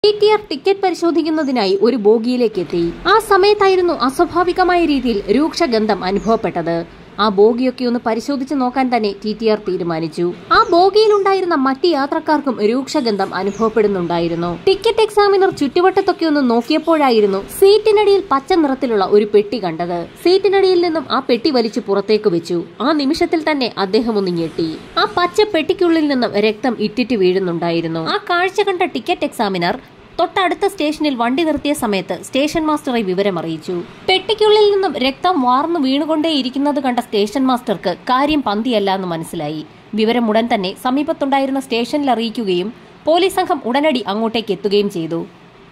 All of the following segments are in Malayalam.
TTR ടിക്കറ്റ് പരിശോധിക്കുന്നതിനായി ഒരു ബോഗിയിലേക്ക് എത്തി. ആ സമയത്തായിരുന്നു അസ്വാഭാവികമായ രീതിയിൽ രൂക്ഷഗന്ധം അനുഭവപ്പെട്ടത്. ആ ബോഗിയൊക്കെ ഒന്ന് പരിശോധിച്ച് നോക്കാൻ തന്നെ TTR തീരുമാനിച്ചു. ആ ബോഗിയിലുണ്ടായിരുന്ന മറ്റ് യാത്രക്കാർക്കും രൂക്ഷഗന്ധം അനുഭവപ്പെടുന്നുണ്ടായിരുന്നു. ടിക്കറ്റ് എക്സാമിനർ ചുറ്റുവട്ടത്തൊക്കെ ഒന്ന് നോക്കിയപ്പോഴായിരുന്നു സീറ്റിനടിയിൽ പച്ച നിറത്തിലുള്ള ഒരു പെട്ടി കണ്ടത്. സീറ്റിനടിയിൽ നിന്നും ആ പെട്ടി വലിച്ചു പുറത്തേക്ക് വെച്ചു. ആ നിമിഷത്തിൽ തന്നെ അദ്ദേഹം ഒന്ന് ഞെട്ടി. ആ പച്ച പെട്ടിക്കുള്ളിൽ നിന്നും രക്തം ഇറ്റിറ്റ് വീഴുന്നുണ്ടായിരുന്നു. ആ കാഴ്ച കണ്ട ടിക്കറ്റ് എക്സാമിനർ തൊട്ടടുത്ത സ്റ്റേഷനിൽ വണ്ടി നിർത്തിയ സമയത്ത് സ്റ്റേഷൻ മാസ്റ്ററെ വിവരം അറിയിച്ചു. പെട്ടിക്കുള്ളിൽ നിന്നും രക്തം വാർന്നു വീണുകൊണ്ടേയിരിക്കുന്നത് കണ്ട സ്റ്റേഷൻ മാസ്റ്റർക്ക് കാര്യം പന്തിയല്ല എന്ന് മനസ്സിലായി. വിവരം ഉടൻ തന്നെ സമീപത്തുണ്ടായിരുന്ന സ്റ്റേഷനിൽ അറിയിക്കുകയും പോലീസ് സംഘം ഉടനടി അങ്ങോട്ടേക്ക് എത്തുകയും ചെയ്തു.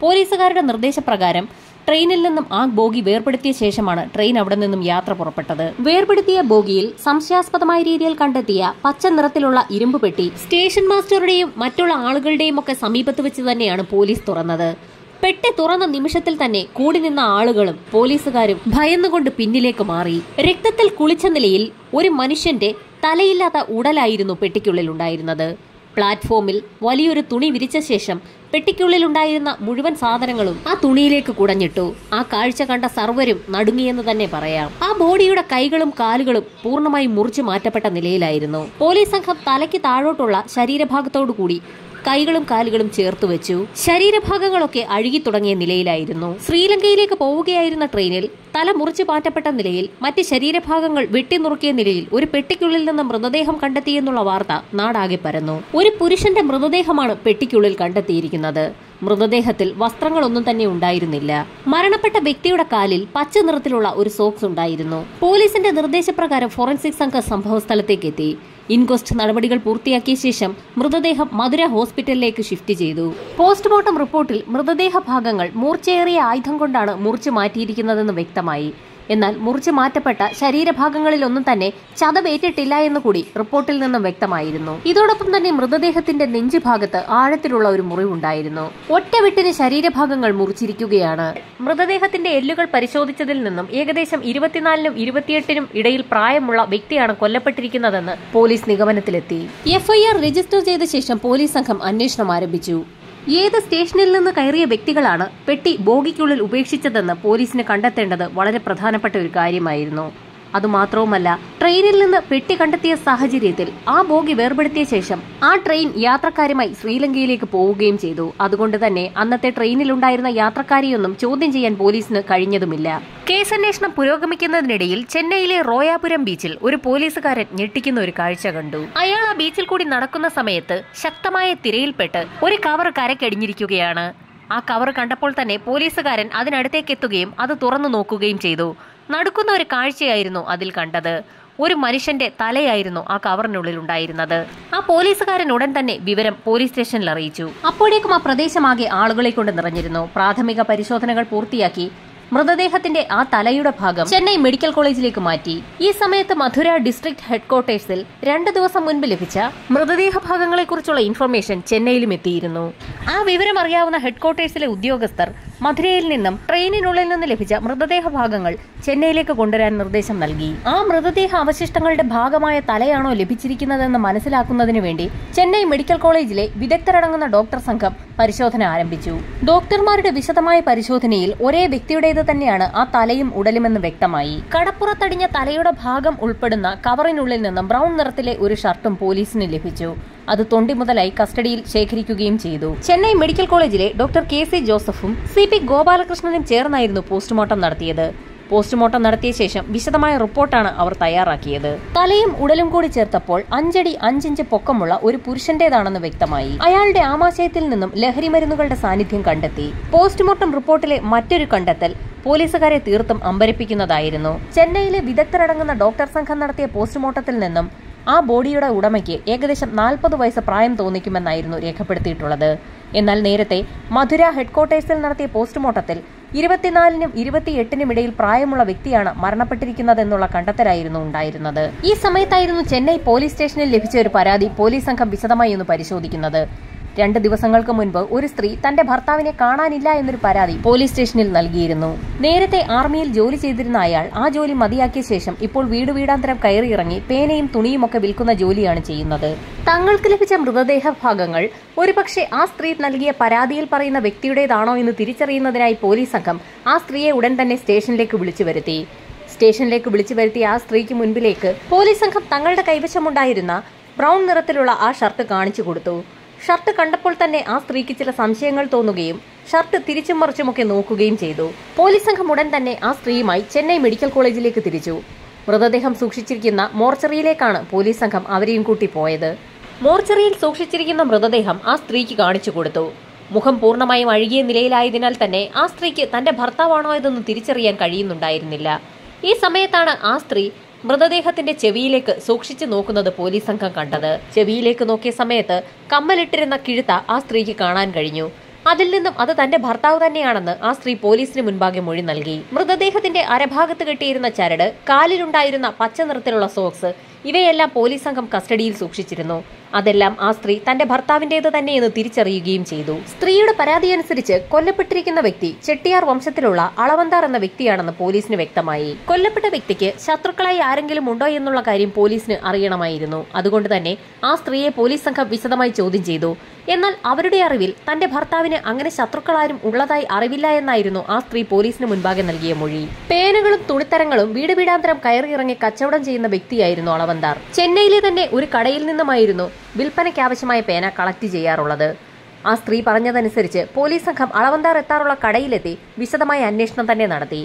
പോലീസുകാരുടെ നിർദ്ദേശപ്രകാരം ട്രെയിനിൽ നിന്നും ആ ബോഗി വേർപെടുത്തിയ ശേഷമാണ് ട്രെയിൻ അവിടെ നിന്നും യാത്ര പുറപ്പെട്ടത്. വേർപെടുത്തിയ ബോഗിയിൽ സംശയാസ്പദമായ രീതിയിൽ കണ്ടെത്തിയ പച്ച നിറത്തിലുള്ള ഇരുമ്പ് പെട്ടി സ്റ്റേഷൻ മാസ്റ്ററുടെയും മറ്റുള്ള ആളുകളുടെയും ഒക്കെ സമീപത്ത് വെച്ച് തന്നെയാണ് പോലീസ് തുറന്നത്. പെട്ടി തുറന്ന നിമിഷത്തിൽ തന്നെ കൂടി നിന്ന ആളുകളും പോലീസുകാരും ഭയന്നുകൊണ്ട് പിന്നിലേക്ക് മാറി. രക്തത്തിൽ കുളിച്ച നിലയിൽ ഒരു മനുഷ്യന്റെ തലയില്ലാത്ത ഉടലായിരുന്നു പെട്ടിക്കുള്ളിൽ ഉണ്ടായിരുന്നത്. പ്ലാറ്റ്ഫോമിൽ വലിയൊരു തുണി വിരിച്ച ശേഷം പെട്ടിക്കുള്ളിലുണ്ടായിരുന്ന മുഴുവൻ സാധനങ്ങളും ആ തുണിയിലേക്ക് കുടഞ്ഞിട്ടു. ആ കാഴ്ച കണ്ട സർവരും നടുങ്ങിയെന്ന് തന്നെ പറയാം. ആ ബോഡിയുടെ കൈകളും കാലുകളും പൂർണ്ണമായും മുറിച്ചു മാറ്റപ്പെട്ട നിലയിലായിരുന്നു. പോലീസ് സംഘം തലയ്ക്ക് താഴോട്ടുള്ള ശരീരഭാഗത്തോടുകൂടി കൈകളും കാലുകളും ചേർത്ത് വെച്ചു. ശരീരഭാഗങ്ങളൊക്കെ അഴുകി തുടങ്ങിയ നിലയിലായിരുന്നു. ശ്രീലങ്കയിലേക്ക് പോവുകയായിരുന്ന ട്രെയിനിൽ തല മുറിച്ചു മാറ്റപ്പെട്ട നിലയിൽ മറ്റ് ശരീരഭാഗങ്ങൾ വെട്ടിനുറുക്കിയ നിലയിൽ ഒരു പെട്ടിക്കുള്ളിൽ നിന്ന് മൃതദേഹം കണ്ടെത്തിയെന്നുള്ള വാർത്ത നാടാകെ പരന്നു. ഒരു പുരുഷന്റെ മൃതദേഹമാണ് പെട്ടിക്കുള്ളിൽ കണ്ടെത്തിയിരിക്കുന്നത്. മൃതദേഹത്തിൽ വസ്ത്രങ്ങളൊന്നും തന്നെ ഉണ്ടായിരുന്നില്ല. മരണപ്പെട്ട വ്യക്തിയുടെ കാലിൽ പച്ച നിറത്തിലുള്ള ഒരു സോക്സ് ഉണ്ടായിരുന്നു. പോലീസിന്റെ നിർദ്ദേശപ്രകാരം ഫോറൻസിക് സംഘം സംഭവസ്ഥലത്തേക്ക് എത്തി. ഇൻക്വസ്റ്റ് നടപടികൾ പൂർത്തിയാക്കിയ ശേഷം മൃതദേഹം മധുര ഹോസ്പിറ്റലിലേക്ക് ഷിഫ്റ്റ് ചെയ്തു. പോസ്റ്റ്മോർട്ടം റിപ്പോർട്ടിൽ മൃതദേഹ ഭാഗങ്ങൾ മൂർച്ചയേറിയ ആയുധം കൊണ്ടാണ് മുറിച്ചു മാറ്റിയിരിക്കുന്നതെന്ന് വ്യക്തമായി. എന്നാൽ മുറിച്ചു മാറ്റപ്പെട്ട ശരീരഭാഗങ്ങളിലൊന്നും തന്നെ ചതവേറ്റിട്ടില്ല എന്ന് കൂടി റിപ്പോർട്ടിൽ നിന്നും വ്യക്തമായിരുന്നു. ഇതോടൊപ്പം തന്നെ മൃതദേഹത്തിന്റെ നെഞ്ചുഭാഗത്ത് ആഴത്തിലുള്ള ഒരു മുറിവുണ്ടായിരുന്നു. ഒറ്റവെട്ടിന് ശരീരഭാഗങ്ങൾ മുറിച്ചിരിക്കുകയാണ്. മൃതദേഹത്തിന്റെ എല്ലുകൾ പരിശോധിച്ചതിൽ നിന്നും ഏകദേശം 24-നും 28-നും ഇടയിൽ പ്രായമുള്ള വ്യക്തിയാണ് കൊല്ലപ്പെട്ടിരിക്കുന്നതെന്ന് പോലീസ് നിഗമനത്തിലെത്തി. FIR രജിസ്റ്റർ ചെയ്ത ശേഷം പോലീസ് സംഘം അന്വേഷണം ആരംഭിച്ചു. ഏത് സ്റ്റേഷനിൽ നിന്ന് കയറിയ വ്യക്തികളാണ് പെട്ടി ബോഗിക്കുള്ളിൽ ഉപേക്ഷിച്ചതെന്ന് പോലീസിന് കണ്ടെത്തേണ്ടത് വളരെ പ്രധാനപ്പെട്ട ഒരു കാര്യമായിരുന്നു. അതുമാത്രവുമല്ല, ട്രെയിനിൽ നിന്ന് പെട്ടി കണ്ടെത്തിയ സാഹചര്യത്തിൽ ആ ബോഗി വേർപെടുത്തിയ ശേഷം ആ ട്രെയിൻ യാത്രക്കാരുമായി ശ്രീലങ്കയിലേക്ക് പോവുകയും ചെയ്തു. അതുകൊണ്ട് തന്നെ അന്നത്തെ ട്രെയിനിലുണ്ടായിരുന്ന യാത്രക്കാരെയൊന്നും ചോദ്യം ചെയ്യാൻ പോലീസിന് കഴിഞ്ഞതുമില്ല. കേസന്വേഷണം പുരോഗമിക്കുന്നതിനിടയിൽ ചെന്നൈയിലെ റോയാപുരം ബീച്ചിൽ ഒരു പോലീസുകാരൻ ഞെട്ടിക്കുന്ന ഒരു കാഴ്ച കണ്ടു. അയാൾ ആ ബീച്ചിൽ കൂടി നടക്കുന്ന സമയത്ത് ശക്തമായ തിരയിൽപ്പെട്ട് ഒരു കവർ കരക്കടിഞ്ഞിരിക്കുകയാണ്. ആ കവർ കണ്ടപ്പോൾ തന്നെ പോലീസുകാരൻ അതിനടുത്തേക്ക് എത്തുകയും അത് തുറന്നു നോക്കുകയും ചെയ്തു. നടക്കുന്ന ഒരു കാഴ്ചയായിരുന്നു അതിൽ കണ്ടത്. ഒരു മനുഷ്യന്റെ തലയായിരുന്നു ആ കവറിനുള്ളിൽ ഉണ്ടായിരുന്നത്. ആ പോലീസുകാരൻ ഉടൻ തന്നെ വിവരം പോലീസ് സ്റ്റേഷനിൽ അറിയിച്ചു. അപ്പോഴേക്കും ആ പ്രദേശമാകെ ആളുകളെ കൊണ്ട് നിറഞ്ഞിരുന്നു. പ്രാഥമിക പരിശോധനകൾ പൂർത്തിയാക്കി മൃതദേഹത്തിന്റെ ആ തലയുടെ ഭാഗം ചെന്നൈ മെഡിക്കൽ കോളേജിലേക്ക് മാറ്റി. ഈ സമയത്ത് മധുര ഡിസ്ട്രിക്ട് ഹെഡ്ക്വാർട്ടേഴ്സിൽ 2 ദിവസം മുൻപ് ലഭിച്ച മൃതദേഹ ഭാഗങ്ങളെക്കുറിച്ചുള്ള ഇൻഫർമേഷൻ ചെന്നൈയിലും എത്തിയിരുന്നു. ആ വിവരം അറിയാവുന്ന ഹെഡ്ക്വാർട്ടേഴ്സിലെ ഉദ്യോഗസ്ഥർ മധുരയിൽ നിന്നും ട്രെയിനിനുള്ളിൽ നിന്ന് ലഭിച്ച മൃതദേഹ ഭാഗങ്ങൾ ചെന്നൈയിലേക്ക് കൊണ്ടുവരാൻ നിർദ്ദേശം നൽകി. ആ മൃതദേഹ അവശിഷ്ടങ്ങളുടെ ഭാഗമായ തലയാണോ ലഭിച്ചിരിക്കുന്നതെന്ന് മനസ്സിലാക്കുന്നതിന് വേണ്ടി ചെന്നൈ മെഡിക്കൽ കോളേജിലെ വിദഗ്ധരടങ്ങുന്ന ഡോക്ടർ സംഘം പരിശോധന ആരംഭിച്ചു. ഡോക്ടർമാരുടെ വിശദമായ പരിശോധനയിൽ ഒരേ വ്യക്തിയുടേത് തന്നെയാണ് ആ തലയും ഉടലുമെന്ന് വ്യക്തമായി. കടപ്പുറത്തടിഞ്ഞ തലയുടെ ഭാഗം ഉൾപ്പെടുന്ന കവറിനുള്ളിൽ നിന്നും ബ്രൗൺ നിറത്തിലെ ഒരു ഷർട്ടും പോലീസിന് ലഭിച്ചു. അത് തൊണ്ടി മുതലായി കസ്റ്റഡിയിൽ ശേഖരിക്കുകയും ചെയ്തു. ചെന്നൈ മെഡിക്കൽ കോളേജിലെ ഡോക്ടർ KC ജോസഫും CP ഗോപാലകൃഷ്ണനും ചേർന്നായിരുന്നു പോസ്റ്റ്മോർട്ടം നടത്തിയത്. പോസ്റ്റ്മോർട്ടം നടത്തിയ ശേഷം വിശദമായ റിപ്പോർട്ടാണ് അവർ തയ്യാറാക്കിയത്. തലയും ഉടലും കൂടി ചേർത്തപ്പോൾ 5 അടി 5 ഇഞ്ച് പൊക്കമുള്ള ഒരു പുരുഷന്റേതാണെന്ന് വ്യക്തമായി. അയാളുടെ ആമാശയത്തിൽ നിന്നും ലഹരി മരുന്നുകളുടെ സാന്നിധ്യം കണ്ടെത്തി. പോസ്റ്റ്മോർട്ടം റിപ്പോർട്ടിലെ മറ്റൊരു കണ്ടെത്തൽ പോലീസുകാരെ തീർത്തും അമ്പരപ്പിക്കുന്നതായിരുന്നു. ചെന്നൈയിലെ വിദഗ്ധരടങ്ങുന്ന ഡോക്ടർ സംഘം നടത്തിയ പോസ്റ്റ്മോർട്ടത്തിൽ നിന്നും ആ ബോഡിയുടെ ഉടമയ്ക്ക് ഏകദേശം 40 വയസ്സ് പ്രായം തോന്നിക്കുമെന്നായിരുന്നു രേഖപ്പെടുത്തിയിട്ടുള്ളത്. എന്നാൽ നേരത്തെ മധുര ഹെഡ്ക്വാർട്ടേഴ്സിൽ നടത്തിയ പോസ്റ്റ്മോർട്ടത്തിൽ 24-നും 28-നും ഇടയിൽ പ്രായമുള്ള വ്യക്തിയാണ് മരണപ്പെട്ടിരിക്കുന്നതെന്നുള്ള കണ്ടെത്തലായിരുന്നു ഉണ്ടായിരുന്നത്. ഈ സമയത്തായിരുന്നു ചെന്നൈ പോലീസ് സ്റ്റേഷനിൽ ലഭിച്ച ഒരു പരാതി പോലീസ് സംഘം വിശദമായി ഒന്ന് പരിശോധിക്കുന്നത്. 2 ദിവസങ്ങൾക്ക് മുൻപ് ഒരു സ്ത്രീ തന്റെ ഭർത്താവിനെ കാണാനില്ല എന്നൊരു പരാതി പോലീസ് സ്റ്റേഷനിൽ നൽകിയിരുന്നു. നേരത്തെ ആർമിയിൽ ജോലി ചെയ്തിരുന്ന അയാൾ ആ ജോലി മതിയാക്കിയ ശേഷം ഇപ്പോൾ വീടാന്തരം കയറിയിറങ്ങി പേനയും തുണിയുമൊക്കെ വിൽക്കുന്ന ജോലിയാണ് ചെയ്യുന്നത്. തങ്ങൾക്ക് ലഭിച്ച മൃതദേഹ ഭാഗങ്ങൾ ഒരുപക്ഷെ ആ സ്ത്രീ നൽകിയ പരാതിയിൽ പറയുന്ന വ്യക്തിയുടേതാണോ എന്ന് തിരിച്ചറിയുന്നതിനായി പോലീസ് സംഘം ആ സ്ത്രീയെ ഉടൻ തന്നെ സ്റ്റേഷനിലേക്ക് വിളിച്ചു വരുത്തി ആ സ്ത്രീക്ക് മുൻപിലേക്ക് പോലീസ് സംഘം തങ്ങളുടെ കൈവശമുണ്ടായിരുന്ന ബ്രൗൺ നിറത്തിലുള്ള ആ ഷർട്ട് കാണിച്ചു കൊടുത്തു. ഷർട്ട് കണ്ടപ്പോൾ തന്നെ ആ സ്ത്രീക്ക് ചില സംശയങ്ങൾ തോന്നുകയും ഷർട്ട് തിരിച്ചും മറിച്ചുമൊക്കെ നോക്കുകയും ചെയ്തു. പോലീസ് സംഘം ഉടൻ തന്നെ ആ സ്ത്രീയുമായി ചെന്നൈ മെഡിക്കൽ കോളേജിലേക്ക് തിരിച്ചു. മൃതദേഹം സൂക്ഷിച്ചിരിക്കുന്ന മോർച്ചറിയിലേക്കാണ് പോലീസ് സംഘം അവരെയും കൂട്ടി പോയത്. മോർച്ചറിയിൽ സൂക്ഷിച്ചിരിക്കുന്ന മൃതദേഹം ആ സ്ത്രീക്ക് കാണിച്ചു കൊടുത്തു. മുഖം പൂർണ്ണമായും അഴുകിയ നിലയിലായതിനാൽ തന്നെ ആ സ്ത്രീക്ക് തന്റെ ഭർത്താവാണോ ഇതെന്ന് തിരിച്ചറിയാൻ കഴിയുന്നുണ്ടായിരുന്നില്ല. ഈ സമയത്താണ് ആ സ്ത്രീ മൃതദേഹത്തിന്റെ ചെവിയിലേക്ക് സൂക്ഷിച്ചു നോക്കുന്നത് പോലീസ് സംഘം കണ്ടത്. ചെവിയിലേക്ക് നോക്കിയ സമയത്ത് കമ്മലിട്ടിരുന്ന കിഴുത്ത ആ സ്ത്രീക്ക് കാണാൻ കഴിഞ്ഞു. അതിൽ നിന്നും അത് തന്റെ ഭർത്താവ് തന്നെയാണെന്ന് ആ സ്ത്രീ പോലീസിന് മുൻപാകെ മൊഴി നൽകി. മൃതദേഹത്തിന്റെ അരഭാഗത്ത് കെട്ടിയിരുന്ന ചരട്, കാലിലുണ്ടായിരുന്ന പച്ച നിറത്തിലുള്ള സോക്സ് ഇവയെല്ലാം പോലീസ് സംഘം കസ്റ്റഡിയിൽ സൂക്ഷിച്ചിരുന്നു. അതെല്ലാം ആ സ്ത്രീ തന്റെ ഭർത്താവിന്റേത് തന്നെയെന്ന് തിരിച്ചറിയുകയും ചെയ്തു. സ്ത്രീയുടെ പരാതിയനുസരിച്ച് കൊല്ലപ്പെട്ടിരിക്കുന്ന വ്യക്തി ചെട്ടിയാർ വംശത്തിലുള്ള അളവന്താർ എന്ന വ്യക്തിയാണെന്ന് പോലീസിന് വ്യക്തമായി. കൊല്ലപ്പെട്ട വ്യക്തിക്ക് ശത്രുക്കളായി ആരെങ്കിലും ഉണ്ടോ എന്നുള്ള കാര്യം പോലീസിന് അറിയണമായിരുന്നു. അതുകൊണ്ട് തന്നെ ആ സ്ത്രീയെ പോലീസ് സംഘം വിശദമായി ചോദ്യം ചെയ്തു. എന്നാൽ അവരുടെ അറിവിൽ തന്റെ ഭർത്താവിന് അങ്ങനെ ശത്രുക്കളാരും ഉള്ളതായി അറിവില്ല എന്നായിരുന്നു ആ സ്ത്രീ പോലീസിന് മുൻപാകെ നൽകിയ മൊഴി. പേനകളും തുണിത്തരങ്ങളും വീടാന്തരം കയറിയിറങ്ങി കച്ചവടം ചെയ്യുന്ന വ്യക്തിയായിരുന്നു അളവന്താർ. ചെന്നൈയിലെ തന്നെ ഒരു കടയിൽ നിന്നുമായിരുന്നു വിൽപ്പനയ്ക്കാവശ്യമായ പേന കളക്ട് ചെയ്യാറുള്ളത്. ആ സ്ത്രീ പറഞ്ഞതനുസരിച്ച് പോലീസ് സംഘം അളവന്താർ എത്താറുള്ള കടയിലെത്തി വിശദമായ അന്വേഷണം തന്നെ നടത്തി.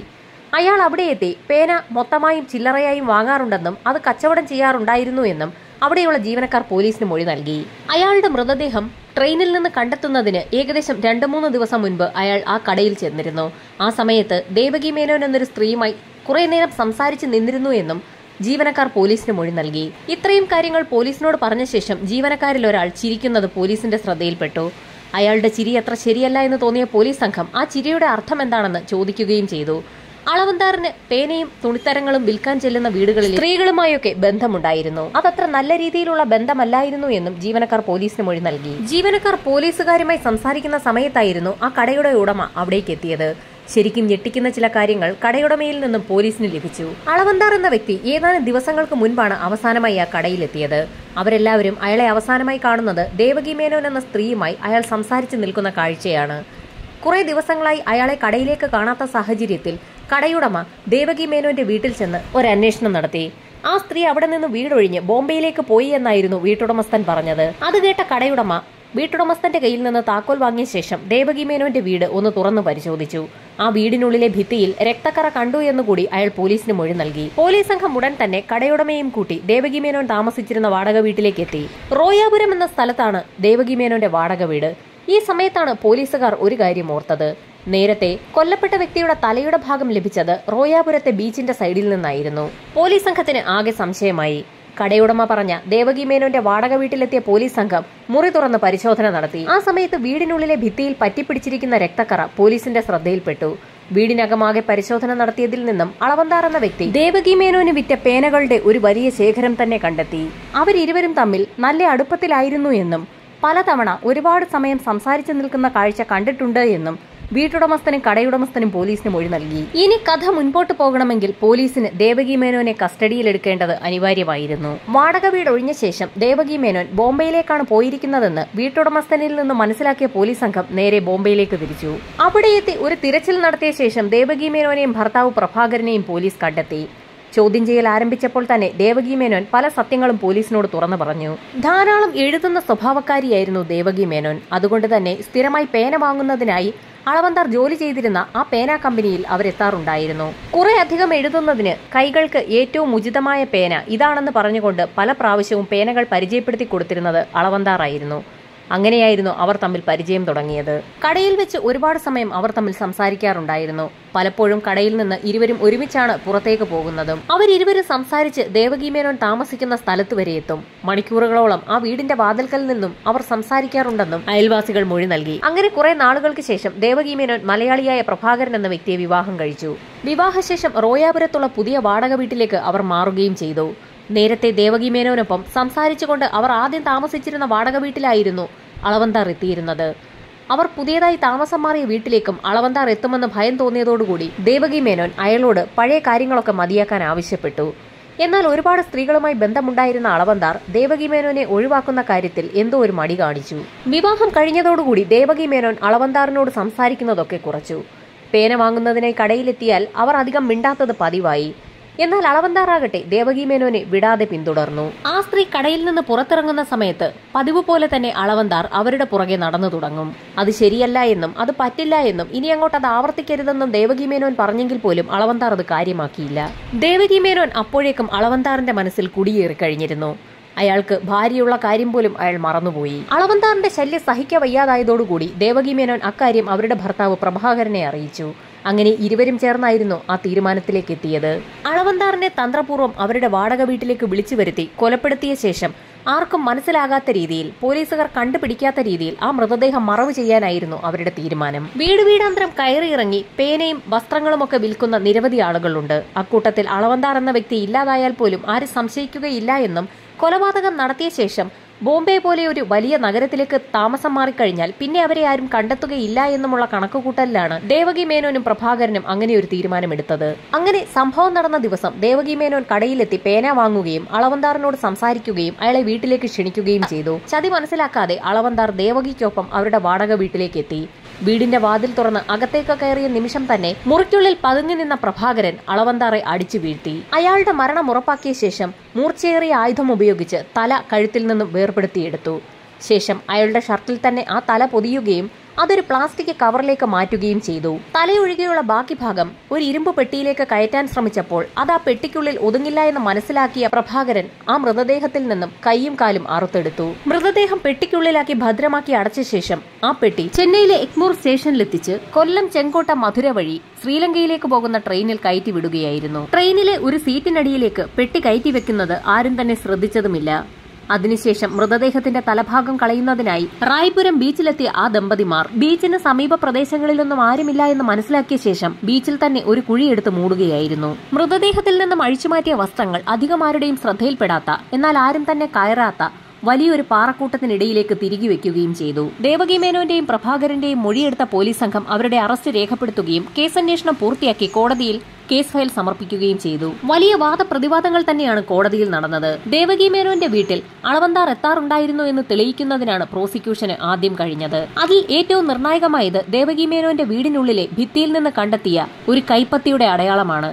അയാൾ അവിടെ എത്തി പേന മൊത്തമായും ചില്ലറയായും വാങ്ങാറുണ്ടെന്നും അത് കച്ചവടം ചെയ്യാറുണ്ടായിരുന്നു എന്നും അവിടെയുള്ള ജീവനക്കാർ പോലീസിന് മൊഴി നൽകി. അയാളുടെ മൃതദേഹം ട്രെയിനിൽ നിന്ന് കണ്ടെത്തുന്നതിന് ഏകദേശം 2-3 ദിവസം മുൻപ് അയാൾ ആ കടയിൽ ചെന്നിരുന്നു. ആ സമയത്ത് ദേവകി മേനോൻ എന്നൊരു സ്ത്രീയുമായി കുറെ നേരം സംസാരിച്ച് നിന്നിരുന്നു എന്നും ജീവനക്കാർ പോലീസിന് മൊഴി നൽകി. ഇത്രയും കാര്യങ്ങൾ പോലീസിനോട് പറഞ്ഞ ശേഷം ജീവനക്കാരിൽ ഒരാൾ ചിരിക്കുന്നത് പോലീസിന്റെ ശ്രദ്ധയിൽപ്പെട്ടു. അയാളുടെ ചിരി അത്ര ശരിയല്ല എന്ന് തോന്നിയ പോലീസ് സംഘം ആ ചിരിയുടെ അർത്ഥം എന്താണെന്ന് ചോദിക്കുകയും ചെയ്തു. അളവന്താറിന് പേനയും തുണിത്തരങ്ങളും വിൽക്കാൻ ചെല്ലുന്ന വീടുകളിൽ സ്ത്രീകളുമായൊക്കെ ബന്ധമുണ്ടായിരുന്നു. അതത്ര നല്ല രീതിയിലുള്ള ബന്ധമല്ലായിരുന്നു എന്നും ജീവനക്കാർ പോലീസിന് മൊഴി നൽകി. ജീവനക്കാർ പോലീസുകാരുമായി സംസാരിക്കുന്ന സമയത്തായിരുന്നു ആ കടയുടെ ഉടമ അവിടേക്ക് എത്തിയത്. ശരിക്കും ഞെട്ടിക്കുന്ന ചില കാര്യങ്ങൾ കടയുടമയിൽ നിന്നും പോലീസിന് ലഭിച്ചു. അളവന്താർ എന്ന വ്യക്തി ഏതാനും ദിവസങ്ങൾക്ക് മുൻപാണ് അവസാനമായി ആ കടയിലെത്തിയത്. അവരെല്ലാവരും അയാളെ അവസാനമായി കാണുന്നത് ദേവകി മേനോൻ എന്ന സ്ത്രീയുമായി അയാൾ സംസാരിച്ചു നിൽക്കുന്ന കാഴ്ചയാണ്. കുറെ ദിവസങ്ങളായി അയാളെ കടയിലേക്ക് കാണാത്ത സാഹചര്യത്തിൽ കടയുടമ ദേവകി മേനോന്റെ വീട്ടിൽ ചെന്ന് ഒരു അന്വേഷണം നടത്തി. ആ സ്ത്രീ അവിടെ നിന്ന് വീടൊഴിഞ്ഞ് ബോംബെയിലേക്ക് പോയി എന്നായിരുന്നു വീട്ടുടമസ്ഥൻ പറഞ്ഞത്. അത് കേട്ട കടയുടമ വീട്ടുടമസ്ഥന്റെ കയ്യിൽ നിന്ന് താക്കോൽ വാങ്ങിയ ശേഷം ദേവകി മേനോന്റെ വീട് ഒന്ന് തുറന്നു പരിശോധിച്ചു. ആ വീടിനുള്ളിലെ ഭിത്തിയിൽ രക്തക്കറ കണ്ടു എന്നുകൂടി അയാൾ പോലീസിന് മൊഴി നൽകി. പോലീസ് സംഘം ഉടൻ തന്നെ കടയുടമയും കൂട്ടി ദേവകി മേനോൻ താമസിച്ചിരുന്ന വാടക വീട്ടിലേക്ക് എത്തി. റോയാപുരം എന്ന സ്ഥലത്താണ് ദേവകി മേനോന്റെ വാടക വീട്. ഈ സമയത്താണ് പോലീസുകാർ ഒരു കാര്യം ഓർത്തത്. നേരത്തെ കൊല്ലപ്പെട്ട വ്യക്തിയുടെ തലയുടെ ഭാഗം ലഭിച്ചത് റോയാപുരത്തെ ബീച്ചിന്റെ സൈഡിൽ നിന്നായിരുന്നു. പോലീസ് സംഘത്തിന് ആകെ സംശയമായി. കടയുടമ പറഞ്ഞ ദേവകി മേനോന്റെ വാടക വീട്ടിലെത്തിയ പോലീസ് സംഘം മുറി തുറന്ന് പരിശോധന നടത്തി. ആ സമയത്ത് വീടിനുള്ളിലെ ഭിത്തിയിൽ പറ്റിപ്പിടിച്ചിരിക്കുന്ന രക്തക്കറ പോലീസിന്റെ ശ്രദ്ധയിൽപ്പെട്ടു. വീടിനകമാകെ പരിശോധന നടത്തിയതിൽ നിന്നും അളവന്താർ എന്ന വ്യക്തി ദേവകി മേനോന് വിറ്റ പേനകളുടെ ഒരു വലിയ ശേഖരം തന്നെ കണ്ടെത്തി. അവരിരുവരും തമ്മിൽ നല്ല അടുപ്പത്തിലായിരുന്നു എന്നും പലതവണ ഒരുപാട് സമയം സംസാരിച്ചു നിൽക്കുന്ന കാഴ്ച കണ്ടിട്ടുണ്ട് എന്നും വീട്ടുടമസ്ഥനും കടയുടമസ്ഥനും പോലീസിന് മൊഴി നൽകി. ഇനി കഥ മുൻപോട്ട് പോകണമെങ്കിൽ പോലീസിന് ദേവകി മേനോനെ കസ്റ്റഡിയിലെടുക്കേണ്ടത് അനിവാര്യമായിരുന്നു. വാടക വീട് ഒഴിഞ്ഞ ശേഷം ദേവകി മേനോൻ ബോംബെയിലേക്കാണ് പോയിരിക്കുന്നതെന്ന് വീട്ടുടമസ്ഥനിൽ നിന്ന് മനസ്സിലാക്കിയ പോലീസ് സംഘം നേരെ ബോംബെയിലേക്ക് തിരിച്ചു. അവിടെയെത്തി ഒരു തിരച്ചിൽ നടത്തിയ ശേഷം ദേവകി മേനോനെയും ഭർത്താവ് പ്രഭാകരനെയും പോലീസ് കണ്ടെത്തി. ചോദ്യം ചെയ്യൽ ആരംഭിച്ചപ്പോൾ തന്നെ ദേവകി മേനോൻ പല സത്യങ്ങളും പോലീസിനോട് തുറന്നു പറഞ്ഞു. ധാരാളം എഴുതുന്ന സ്വഭാവക്കാരിയായിരുന്നു ദേവകി മേനോൻ. അതുകൊണ്ട് തന്നെ സ്ഥിരമായി പേന വാങ്ങുന്നതിനായി അളവന്താർ ജോലി ചെയ്തിരുന്ന ആ പേന കമ്പനിയിൽ അവരെത്താറുണ്ടായിരുന്നു. കുറെ അധികം എഴുതുന്നതിന് കൈകൾക്ക് ഏറ്റവും ഉചിതമായ പേന ഇതാണെന്ന് പറഞ്ഞുകൊണ്ട് പല പ്രാവശ്യവും പേനകൾ പരിചയപ്പെടുത്തി കൊടുത്തിരുന്നത് അളവന്താറായിരുന്നു. അങ്ങനെയായിരുന്നു അവർ തമ്മിൽ പരിചയം തുടങ്ങിയത്. കടയിൽ വെച്ച് ഒരുപാട് സമയം അവർ തമ്മിൽ സംസാരിക്കാറുണ്ടായിരുന്നു. പലപ്പോഴും കടയിൽ നിന്ന് ഇരുവരും ഒരുമിച്ചാണ് പുറത്തേക്ക് പോകുന്നതും. അവരിരുവരും സംസാരിച്ച് ദേവകി മേനോൻ താമസിക്കുന്ന സ്ഥലത്ത് വരെ എത്തും. മണിക്കൂറുകളോളം ആ വീടിന്റെ വാതിൽക്കൽ നിന്നും അവർ സംസാരിക്കാറുണ്ടെന്നും അയൽവാസികൾ മൊഴി നൽകി. അങ്ങനെ കുറെ നാളുകൾക്ക് ശേഷം ദേവകി മേനോൻ മലയാളിയായ പ്രഭാകരൻ എന്ന വ്യക്തിയെ വിവാഹം കഴിച്ചു. വിവാഹശേഷം റോയാപുരത്തുള്ള പുതിയ വാടക വീട്ടിലേക്ക് അവർ മാറുകയും ചെയ്തു. നേരത്തെ ദേവകി മേനോനൊപ്പം സംസാരിച്ചുകൊണ്ട് അവർ ആദ്യം താമസിച്ചിരുന്ന വാടക വീട്ടിലായിരുന്നു അളവന്താർ എത്തിയിരുന്നത്. അവർ പുതിയതായി താമസം മാറിയ വീട്ടിലേക്കും അളവന്താർ എത്തുമെന്ന് ഭയം തോന്നിയതോടുകൂടി ദേവകി മേനോൻ അയാളോട് പഴയ കാര്യങ്ങളൊക്കെ മതിയാക്കാൻ ആവശ്യപ്പെട്ടു. എന്നാൽ ഒരുപാട് സ്ത്രീകളുമായി ബന്ധമുണ്ടായിരുന്ന അളവന്താർ ദേവകി മേനോനെ ഒഴിവാക്കുന്ന കാര്യത്തിൽ എന്തോ ഒരു മടി കാണിച്ചു. വിവാഹം കഴിഞ്ഞതോടുകൂടി ദേവകി മേനോൻ അളവന്താറിനോട് സംസാരിക്കുന്നതൊക്കെ കുറച്ചു. പേന വാങ്ങുന്നതിനായി കടയിലെത്തിയാൽ അവർ അധികം മിണ്ടാത്തത് പതിവായി. എന്നാൽ അളവന്താറാകട്ടെ ദേവകി മേനോനെ വിടാതെ പിന്തുടർന്നു. ആ സ്ത്രീ കടയിൽ നിന്ന് പുറത്തിറങ്ങുന്ന സമയത്ത് പതിവ് പോലെ തന്നെ അളവന്താർ അവരുടെ പുറകെ നടന്നു തുടങ്ങും. അത് ശരിയല്ല എന്നും അത് പറ്റില്ല എന്നും ഇനി അങ്ങോട്ട് അത് ആവർത്തിക്കരുതെന്നും ദേവകി മേനോൻ പറഞ്ഞെങ്കിൽ പോലും അളവന്താർ അത് കാര്യമാക്കിയില്ല. ദേവകി മേനോൻ അപ്പോഴേക്കും അളവന്താറിന്റെ മനസ്സിൽ കുടിയേറി കഴിഞ്ഞിരുന്നു. അയാൾക്ക് ഭാര്യയുള്ള കാര്യം പോലും അയാൾ മറന്നുപോയി. അളവന്താറിന്റെ ശല്യം സഹിക്കവയ്യാതായതോടുകൂടി ദേവകി മേനോൻ അക്കാര്യം അവരുടെ ഭർത്താവ് പ്രഭാകരനെ അറിയിച്ചു. അങ്ങനെ ഇരുവരും ചേർന്നായിരുന്നു ആ തീരുമാനത്തിലേക്ക് എത്തിയത്. അളവന്താറിനെ തന്ത്രപൂർവ്വം അവരുടെ വാടക വീട്ടിലേക്ക് വിളിച്ചു വരുത്തി കൊലപ്പെടുത്തിയ ശേഷം ആർക്കും മനസ്സിലാകാത്ത രീതിയിൽ, പോലീസുകാർ കണ്ടുപിടിക്കാത്ത രീതിയിൽ ആ മൃതദേഹം മറവ് ചെയ്യാനായിരുന്നു അവരുടെ തീരുമാനം. വീടാന്തരം കയറിയിറങ്ങി പേനയും വസ്ത്രങ്ങളുമൊക്കെ വിൽക്കുന്ന നിരവധി ആളുകളുണ്ട്. അക്കൂട്ടത്തിൽ അളവന്താർ എന്ന വ്യക്തി ഇല്ലാതായാൽ പോലും ആരും സംശയിക്കുകയില്ല എന്നും കൊലപാതകം നടത്തിയ ശേഷം ബോംബെ പോലെ ഒരു വലിയ നഗരത്തിലേക്ക് താമസം മാറിക്കഴിഞ്ഞാൽ പിന്നെ അവരെ ആരും കണ്ടെത്തുകയില്ല എന്നുമുള്ള കണക്കുകൂട്ടലിലാണ് ദേവകി മേനോനും പ്രഭാകരനും അങ്ങനെ ഒരു തീരുമാനമെടുത്തത്. അങ്ങനെ സംഭവം നടന്ന ദിവസം ദേവകി മേനോൻ കടയിലെത്തി പേന വാങ്ങുകയും അളവന്താറിനോട് സംസാരിക്കുകയും അയാളെ വീട്ടിലേക്ക് ക്ഷണിക്കുകയും ചെയ്തു. ചതി മനസ്സിലാക്കാതെ അളവന്താർ ദേവകിക്കൊപ്പം അവരുടെ വാടക വീട്ടിലേക്ക് എത്തി. വീടിന്റെ വാതിൽ തുറന്ന് അകത്തേക്ക് കയറിയ നിമിഷം തന്നെ മുറിക്കുള്ളിൽ പതുങ്ങി നിന്ന പ്രഭാകരൻ അളവന്താറെ അടിച്ചു വീഴ്ത്തി. അയാളുടെ മരണം ഉറപ്പാക്കിയ ശേഷം മൂർച്ചയേറിയ ആയുധം ഉപയോഗിച്ച് തല കഴുത്തിൽ നിന്നും വേർപെടുത്തിയെടുത്തു. ശേഷം അയാളുടെ ഷർട്ടിൽ തന്നെ ആ തല പൊതിയുകയും അതൊരു പ്ലാസ്റ്റിക് കവറിലേക്ക് മാറ്റുകയും ചെയ്തു. തലയൊഴികെയുള്ള ബാക്കി ഭാഗം ഒരു ഇരുമ്പ് പെട്ടിയിലേക്ക് കയറ്റാൻ ശ്രമിച്ചപ്പോൾ അത് ആ പെട്ടിക്കുള്ളിൽ ഒതുങ്ങില്ല എന്ന് മനസ്സിലാക്കിയ പ്രഭാകരൻ ആ മൃതദേഹത്തിൽ നിന്നും കൈയും കാലും അറുത്തെടുത്തു. മൃതദേഹം പെട്ടിക്കുള്ളിലാക്കി ഭദ്രമാക്കി അടച്ച ശേഷം ആ പെട്ടി ചെന്നൈയിലെ എഗ്മൂർ സ്റ്റേഷനിലെത്തിച്ച് കൊല്ലം, ചെങ്കോട്ട, മധുര വഴി ശ്രീലങ്കയിലേക്ക് പോകുന്ന ട്രെയിനിൽ കയറ്റി വിടുകയായിരുന്നു. ട്രെയിനിലെ ഒരു സീറ്റിനടിയിലേക്ക് പെട്ടി കയറ്റി വെക്കുന്നത് ആരും തന്നെ ശ്രദ്ധിച്ചതുമില്ല. അതിനുശേഷം മൃതദേഹത്തിന്റെ തലഭാഗം കളയുന്നതിനായി റായ്പുരം ബീച്ചിലെത്തിയ ആ ദമ്പതിമാർ ബീച്ചിന് സമീപ പ്രദേശങ്ങളിലൊന്നും ആരുമില്ല എന്ന് മനസ്സിലാക്കിയ ശേഷം ബീച്ചിൽ തന്നെ ഒരു കുഴിയെടുത്ത് മൂടുകയായിരുന്നു. മൃതദേഹത്തിൽ നിന്നും അഴിച്ചുമാറ്റിയ വസ്ത്രങ്ങൾ അധികം ആരുടെയും ശ്രദ്ധയിൽപ്പെടാത്ത, എന്നാൽ ആരും തന്നെ കയറാത്ത വലിയൊരു പാറക്കൂട്ടത്തിനിടയിലേക്ക് തിരികെ വെക്കുകയും ചെയ്തു. ദേവകി മേനോന്റെയും പ്രഭാകരന്റെയും മൊഴിയെടുത്ത പോലീസ് സംഘം അവരുടെ അറസ്റ്റ് രേഖപ്പെടുത്തുകയും കേസന്വേഷണം പൂർത്തിയാക്കി കോടതിയിൽ കേസ് ഫയൽ സമർപ്പിക്കുകയും ചെയ്തു. വലിയ വാദപ്രതിവാദങ്ങൾ തന്നെയാണ് കോടതിയിൽ നടന്നത്. ദേവകി മേനോന്റെ വീട്ടിൽ അളവന്താർ എത്താറുണ്ടായിരുന്നു എന്ന് തെളിയിക്കുന്നതിനാണ് പ്രോസിക്യൂഷന് ആദ്യം കഴിഞ്ഞത്. അതിൽ ഏറ്റവും നിർണായകമായത് ദേവകി മേനോന്റെ വീടിനുള്ളിലെ ഭിത്തിയിൽ നിന്ന് കണ്ടെത്തിയ ഒരു കൈപ്പത്തിയുടെ അടയാളമാണ്.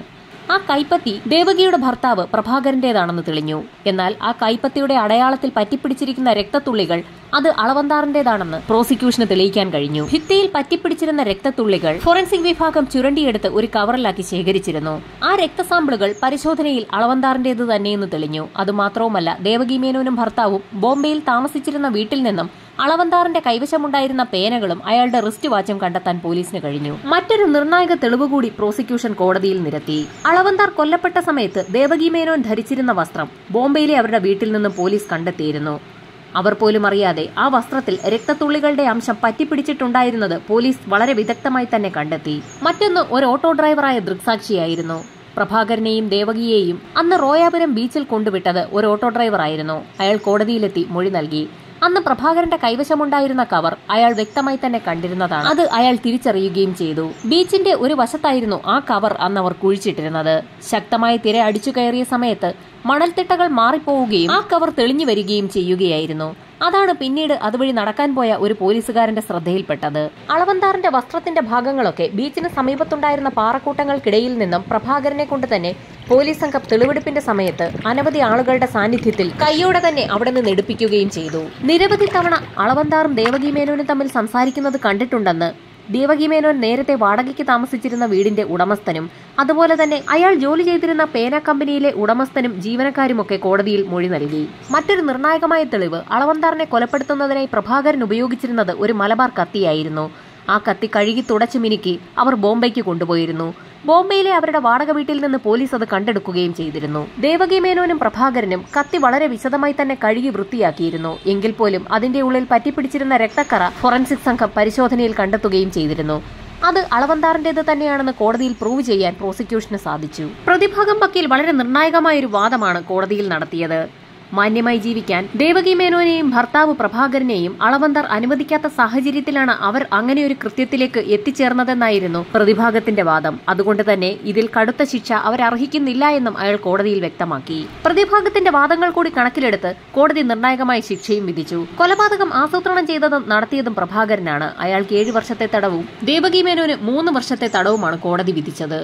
ആ കൈപ്പത്തി ദേവകിയുടെ ഭർത്താവ് പ്രഭാകരന്റേതാണെന്ന് തെളിഞ്ഞു. എന്നാൽ ആ കൈപ്പത്തിയുടെ അടയാളത്തിൽ പറ്റിപ്പിടിച്ചിരിക്കുന്ന രക്തത്തുള്ളികൾ അത് അളവന്താറിന്റേതാണെന്ന് പ്രോസിക്യൂഷന് തെളിയിക്കാൻ കഴിഞ്ഞു. ഭിത്തിയിൽ പറ്റിപ്പിടിച്ചിരുന്ന രക്തത്തുള്ളികൾ ഫോറൻസിക് വിഭാഗം ചുരണ്ടിയെടുത്ത് ഒരു കവറിലാക്കി ശേഖരിച്ചിരുന്നു. ആ രക്തസാമ്പിളുകൾ പരിശോധനയിൽ അളവന്താറിന്റേത് തന്നെയെന്ന് തെളിഞ്ഞു. അതുമാത്രവുമല്ല, ദേവകി മേനോനും ഭർത്താവും ബോംബെയിൽ താമസിച്ചിരുന്ന വീട്ടിൽ നിന്നും അളവന്താറിന്റെ കൈവശമുണ്ടായിരുന്ന പേനകളും അയാളുടെ റിസ്റ്റ് വാച്ചും കണ്ടെത്താൻ പോലീസിന് കഴിഞ്ഞു. മറ്റൊരു നിർണായക തെളിവ് കൂടി പ്രോസിക്യൂഷൻ കോടതിയിൽ നിരത്തി. അളവന്താർ കൊല്ലപ്പെട്ട സമയത്ത് ദേവകി മേനോൻ ധരിച്ചിരുന്ന വസ്ത്രം ബോംബെയിലെ അവരുടെ വീട്ടിൽ നിന്ന് പോലീസ് കണ്ടെത്തിയിരുന്നു. അവർ പോലും അറിയാതെ ആ വസ്ത്രത്തിൽ രക്തത്തുള്ളികളുടെ അംശം പറ്റിപ്പിടിച്ചിട്ടുണ്ടായിരുന്നത് പോലീസ് വളരെ വിദഗ്ധമായി തന്നെ കണ്ടെത്തി. മറ്റൊന്ന് ഒരു ഓട്ടോ ഡ്രൈവറായ ദൃക്സാക്ഷിയായിരുന്നു. പ്രഭാകരനെയും ദേവകിയെയും അന്ന് റോയാപുരം ബീച്ചിൽ കൊണ്ടുവിട്ടത് ഒരു ഓട്ടോ ഡ്രൈവറായിരുന്നു. അയാൾ കോടതിയിലെത്തി മൊഴി നൽകി. അന്ന് പ്രഭാകരന്റെ കൈവശമുണ്ടായിരുന്ന കവർ അയാൾ വ്യക്തമായി തന്നെ കണ്ടിരുന്നതാണ്. അത് അയാൾ തിരിച്ചറിയുകയും ചെയ്തു. ബീച്ചിന്റെ ഒരു വശത്തായിരുന്നു ആ കവർ അന്ന് അവർ കുഴിച്ചിട്ടിരുന്നത്. ശക്തമായ തിര അടിച്ചു കയറിയ സമയത്ത് മണൽത്തിട്ടകൾ മാറിപ്പോവുകയും ആ കവർ തെളിഞ്ഞു വരികയും ചെയ്യുകയായിരുന്നു. അതാണ് പിന്നീട് അതുവഴി നടക്കാൻ പോയ ഒരു പോലീസുകാരന്റെ ശ്രദ്ധയിൽപ്പെട്ടത്. അളവന്താറിന്റെ വസ്ത്രത്തിന്റെ ഭാഗങ്ങളൊക്കെ ബീച്ചിന് സമീപത്തുണ്ടായിരുന്ന പാറക്കൂട്ടങ്ങൾക്കിടയിൽ നിന്നും പ്രഭാകരനെ കൊണ്ട് തന്നെ പോലീസ് സംഘം തെളിവെടുപ്പിന്റെ സമയത്ത് അനവധി ആളുകളുടെ സാന്നിധ്യത്തിൽ കൈയോടെ തന്നെ അവിടെ നിന്ന് എടുപ്പിക്കുകയും ചെയ്തു. നിരവധി തവണ അളവന്താറും ദേവകി മേനോനും തമ്മിൽ സംസാരിക്കുന്നത് കണ്ടിട്ടുണ്ടെന്ന് ദേവകി മേനോൻ നേരത്തെ വാടകയ്ക്ക് താമസിച്ചിരുന്ന വീടിന്റെ ഉടമസ്ഥനും അതുപോലെ തന്നെ അയാൾ ജോലി ചെയ്തിരുന്ന പേന കമ്പനിയിലെ ഉടമസ്ഥനും ജീവനക്കാരുമൊക്കെ കോടതിയിൽ മൊഴി നൽകി. മറ്റൊരു നിർണായകമായ തെളിവ് അളവന്താറിനെ കൊലപ്പെടുത്തുന്നതിനായി പ്രഭാകരൻ ഉപയോഗിച്ചിരുന്നത് ഒരു മലബാർ കത്തിയായിരുന്നു. ആ കത്തി കഴുകി തുടച്ചു മിനുക്കി അവർ ബോംബെക്ക് കൊണ്ടുപോയിരുന്നു. ബോംബെയിലെ അവരുടെ വാടക വീട്ടിൽ നിന്ന് പോലീസ് അത് കണ്ടെടുക്കുകയും ചെയ്തിരുന്നു. ദേവകി മേനോനും പ്രഭാകരനും കത്തി വളരെ വിശദമായി തന്നെ കഴുകി വൃത്തിയാക്കിയിരുന്നു. എങ്കിൽ പോലും അതിന്റെ ഉള്ളിൽ പറ്റിപ്പിടിച്ചിരുന്ന രക്തക്കറ ഫോറൻസിക് സംഘം പരിശോധനയിൽ കണ്ടെത്തുകയും ചെയ്തിരുന്നു. അത് അളവന്താറിന്റേത് തന്നെയാണെന്ന് കോടതിയിൽ പ്രൂവ് ചെയ്യാൻ പ്രോസിക്യൂഷന് സാധിച്ചു. പ്രതിഭാഗം വക്കീൽ വളരെ നിർണായകമായ ഒരു വാദമാണ് കോടതിയിൽ നടത്തിയത്. മാന്യമായി ജീവിക്കാൻ ദേവകി മേനോനെയും ഭർത്താവ് പ്രഭാകരനെയും അളവന്തർ അനുവദിക്കാത്ത സാഹചര്യത്തിലാണ് അവർ അങ്ങനെയൊരു കൃത്യത്തിലേക്ക് എത്തിച്ചേർന്നതെന്നായിരുന്നു പ്രതിഭാഗത്തിന്റെ വാദം. അതുകൊണ്ട് തന്നെ ഇതിൽ കടുത്ത ശിക്ഷ അവരർഹിക്കുന്നില്ല എന്നും അയാൾ കോടതിയിൽ വ്യക്തമാക്കി. പ്രതിഭാഗത്തിന്റെ വാദങ്ങൾ കൂടി കണക്കിലെടുത്ത് കോടതി നിർണായകമായ ശിക്ഷയും വിധിച്ചു. കൊലപാതകം ആസൂത്രണം ചെയ്തതും നടത്തിയതും പ്രഭാകരനാണ്. അയാൾക്ക് 7 വർഷത്തെ തടവും ദേവകി മേനോന് 3 വർഷത്തെ തടവുമാണ് കോടതി വിധിച്ചത്.